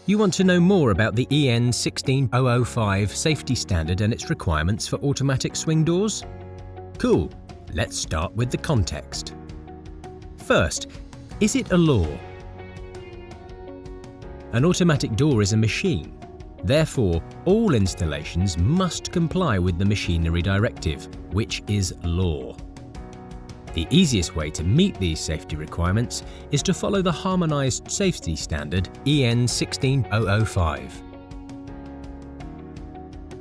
You want to know more about the EN 16005 safety standard and its requirements for automatic swing doors? Cool, let's start with the context. First, is it a law? An automatic door is a machine. Therefore, all installations must comply with the Machinery Directive, which is law. The easiest way to meet these safety requirements is to follow the harmonised safety standard EN 16005.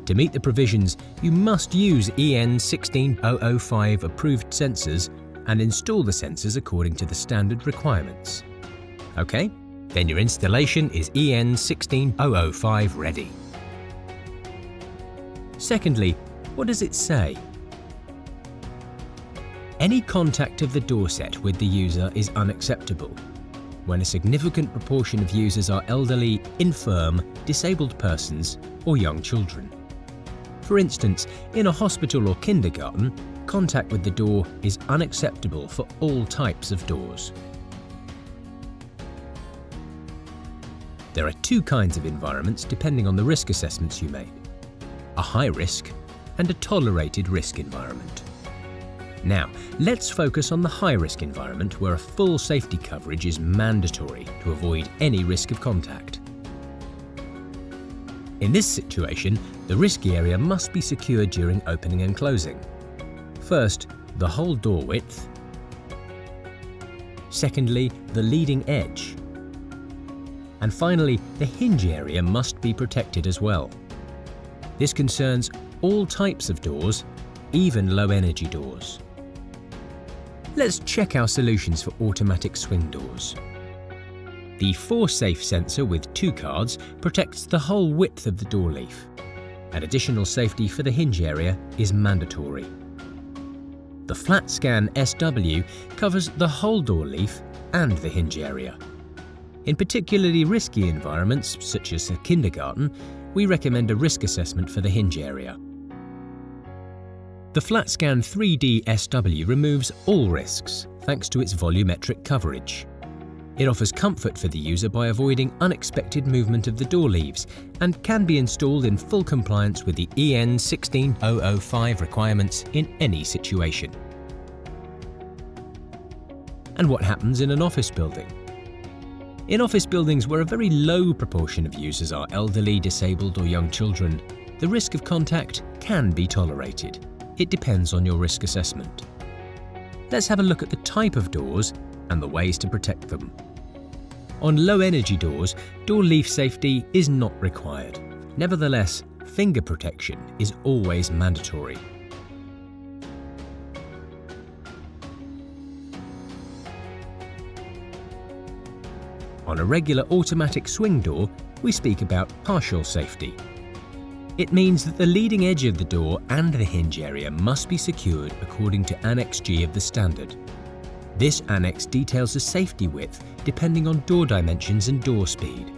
To meet the provisions, you must use EN 16005 approved sensors and install the sensors according to the standard requirements. OK? Then your installation is EN 16005 ready. Secondly, what does it say? Any contact of the door set with the user is unacceptable when a significant proportion of users are elderly, infirm, disabled persons or young children. For instance, in a hospital or kindergarten, contact with the door is unacceptable for all types of doors. There are two kinds of environments depending on the risk assessments you made: a high risk and a tolerated risk environment. Now, let's focus on the high-risk environment where a full safety coverage is mandatory to avoid any risk of contact. In this situation, the risky area must be secured during opening and closing. First, the whole door width. Secondly, the leading edge. And finally, the hinge area must be protected as well. This concerns all types of doors, even low-energy doors. Let's check our solutions for automatic swing doors. The ForSafe sensor with 2 cards protects the whole width of the door leaf. An additional safety for the hinge area is mandatory. The FlatScan SW covers the whole door leaf and the hinge area. In particularly risky environments, such as a kindergarten, we recommend a risk assessment for the hinge area. The FlatScan 3D SW removes all risks thanks to its volumetric coverage. It offers comfort for the user by avoiding unexpected movement of the door leaves and can be installed in full compliance with the EN 16005 requirements in any situation. And what happens in an office building? In office buildings where a very low proportion of users are elderly, disabled or young children, the risk of contact can be tolerated. It depends on your risk assessment. Let's have a look at the type of doors and the ways to protect them. On low-energy doors, door leaf safety is not required. Nevertheless, finger protection is always mandatory. On a regular automatic swing door, we speak about partial safety. It means that the leading edge of the door and the hinge area must be secured according to Annex G of the standard. This annex details the safety width depending on door dimensions and door speed.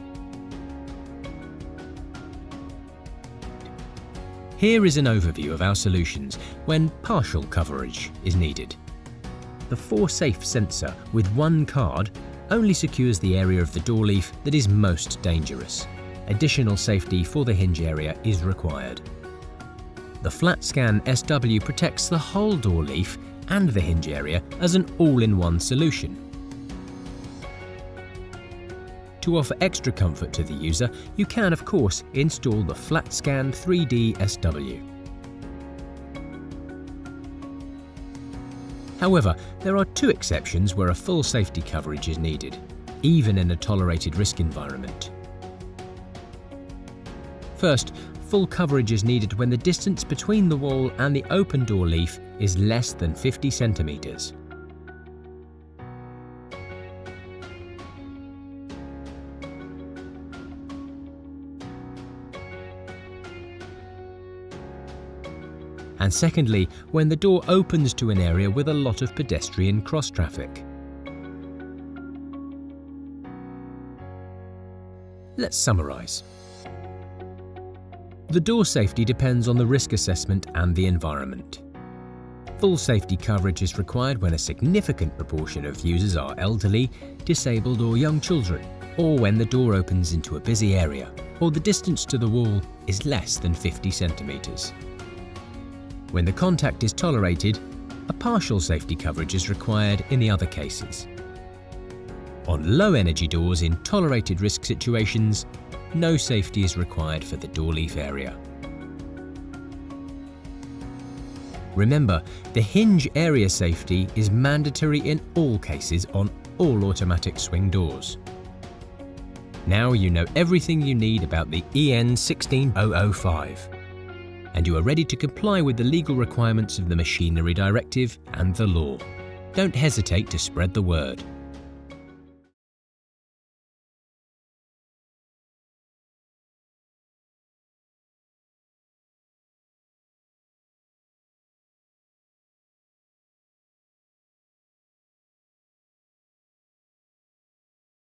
Here is an overview of our solutions when partial coverage is needed. The ForSafe sensor with 1 card only secures the area of the door leaf that is most dangerous. Additional safety for the hinge area is required. The FlatScan SW protects the whole door leaf and the hinge area as an all-in-one solution. To offer extra comfort to the user, you can, of course, install the FlatScan 3D SW. However, there are 2 exceptions where a full safety coverage is needed, even in a tolerated risk environment. First, full coverage is needed when the distance between the wall and the open door leaf is less than 50 centimeters. And secondly, when the door opens to an area with a lot of pedestrian cross-traffic. Let's summarize. The door safety depends on the risk assessment and the environment. Full safety coverage is required when a significant proportion of users are elderly, disabled or young children, or when the door opens into a busy area, or the distance to the wall is less than 50 centimetres. When the contact is tolerated, a partial safety coverage is required in the other cases. On low-energy doors in tolerated risk situations, no safety is required for the door leaf area. Remember, the hinge area safety is mandatory in all cases on all automatic swing doors. Now you know everything you need about the EN 16005, and you are ready to comply with the legal requirements of the Machinery Directive and the law. Don't hesitate to spread the word.